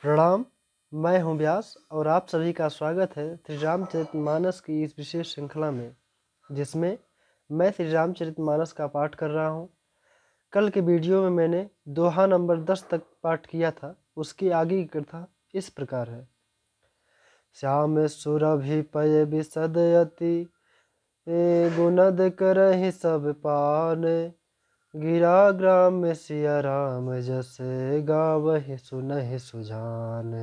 प्रणाम। मैं हूं व्यास और आप सभी का स्वागत है श्री रामचरितमानस की इस विशेष श्रृंखला में, जिसमें मैं श्री रामचरितमानस का पाठ कर रहा हूं। कल के वीडियो में मैंने दोहा नंबर 10 तक पाठ किया था। उसकी आगे की कथा इस प्रकार है। श्याम सुरभि पय बिसद अति गुणद करहि सब पान, गिरा ग्राम सिया राम जस गावहि सुनहि सुजान।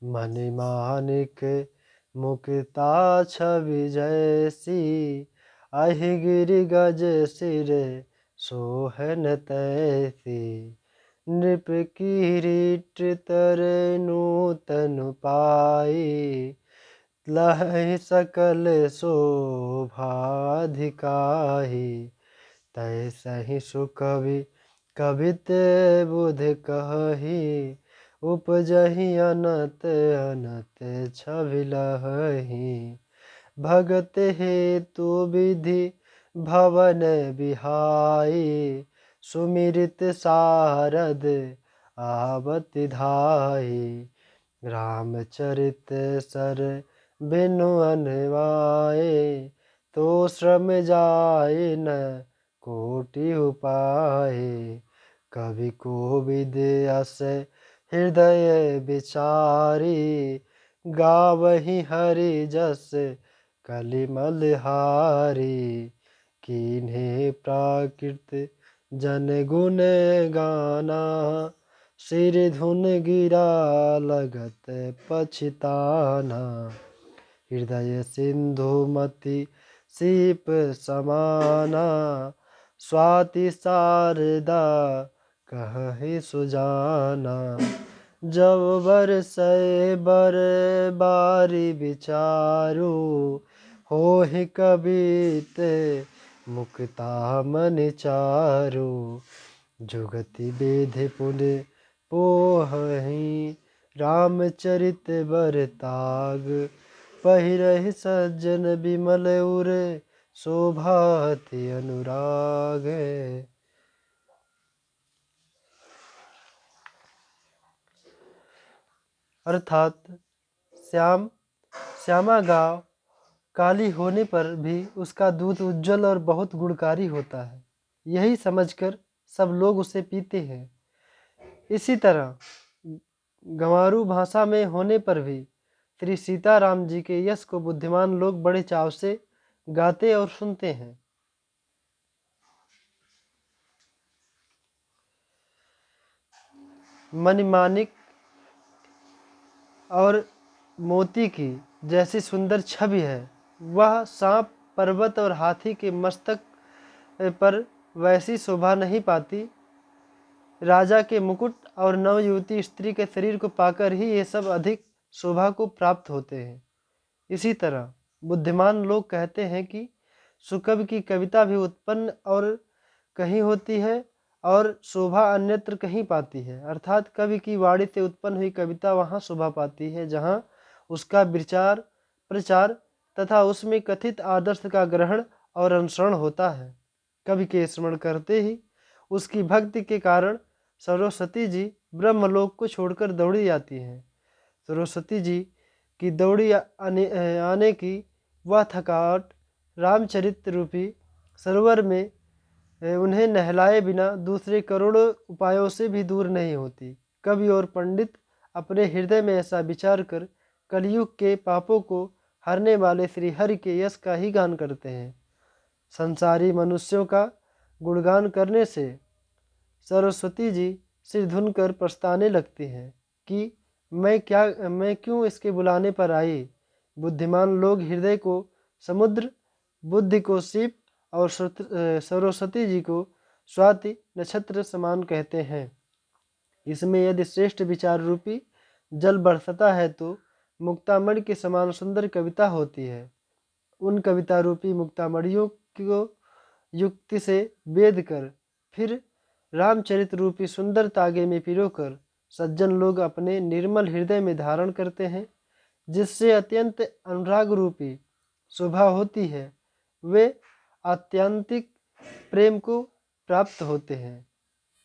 मनि मानिक मुक्ता छवि जैसी, अहि गिरि गज सिर सोहन तैसी। नृप किरीट तर नूतन पाई, लहि सकल शोभाधिकाहि। तैसहि सुकवि कवित बुध कहि, उपजहि अनत अनत छवि लहहि। भगत हेतु विधि भवन बिहाई, सुमिरित सारद आवत धाई। रामचरित सर बिनु अनवाए, तो श्रम जाय न कोटि उपाय। कवि कोविद अस हृदय विचारी, गावहि हरि जस कलिमल हारी। कीन्हे प्राकृत जन गुण गाना, सिर धुन गिरा लगत पछिताना। हृदय सिंधु मति सीप समाना, स्वाति शारदा कहहि सुजाना। जब बरसै बर बारी विचारु, होहि कवित मुक्ता मनि चारु। जुगति विधि पुनि पोहहि, रामचरित बर ताग। पहिरहि सज्जन बिमल उर, शोभा अति अनुराग। अर्थात श्यामा गाय काली होने पर भी उसका दूध उज्जवल और बहुत गुणकारी होता है। यही समझकर सब लोग उसे पीते हैं। इसी तरह गंवारू भाषा में होने पर भी श्री सीताराम जी के यश को बुद्धिमान लोग बड़े चाव से गाते और सुनते हैं। मणिमाणिक और मोती की जैसी सुंदर छवि है, वह सांप, पर्वत और हाथी के मस्तक पर वैसी शोभा नहीं पाती। राजा के मुकुट और नवयुवती स्त्री के शरीर को पाकर ही ये सब अधिक शोभा को प्राप्त होते हैं। इसी तरह बुद्धिमान लोग कहते हैं कि सुकवि की कविता भी उत्पन्न और कहीं होती है और शोभा अन्यत्र कहीं पाती है। अर्थात कवि की वाणी से उत्पन्न हुई कविता वहाँ शोभा पाती है जहाँ उसका विचार, प्रचार तथा उसमें कथित आदर्श का ग्रहण और अनुसरण होता है। कवि के स्मरण करते ही उसकी भक्ति के कारण सरस्वती जी ब्रह्मलोक को छोड़कर दौड़ी जाती हैं। सरस्वती जी की दौड़ी आने की वह थकावट रामचरित रूपी सरोवर में उन्हें नहलाए बिना दूसरे करोड़ों उपायों से भी दूर नहीं होती। कवि और पंडित अपने हृदय में ऐसा विचार कर कलयुग के पापों को हरने वाले श्री हरि के यश का ही गान करते हैं। संसारी मनुष्यों का गुणगान करने से सरस्वती जी सिर धुनकर पछताने लगती हैं कि मैं क्यों इसके बुलाने पर आई। बुद्धिमान लोग हृदय को समुद्र, बुद्धि को सीप और सरस्वती जी को स्वाति नक्षत्र समान कहते हैं। इसमें यदि श्रेष्ठ विचार रूपी जल बरसता है तो मुक्तामणि के समान सुंदर कविता होती है। उन कविता रूपी मुक्तामणियों को युक्ति से वेद कर फिर रामचरित रूपी सुंदर तागे में पिरोकर सज्जन लोग अपने निर्मल हृदय में धारण करते हैं, जिससे अत्यंत अनुराग रूपी शोभा होती है। वे आत्यंतिक प्रेम को प्राप्त होते हैं।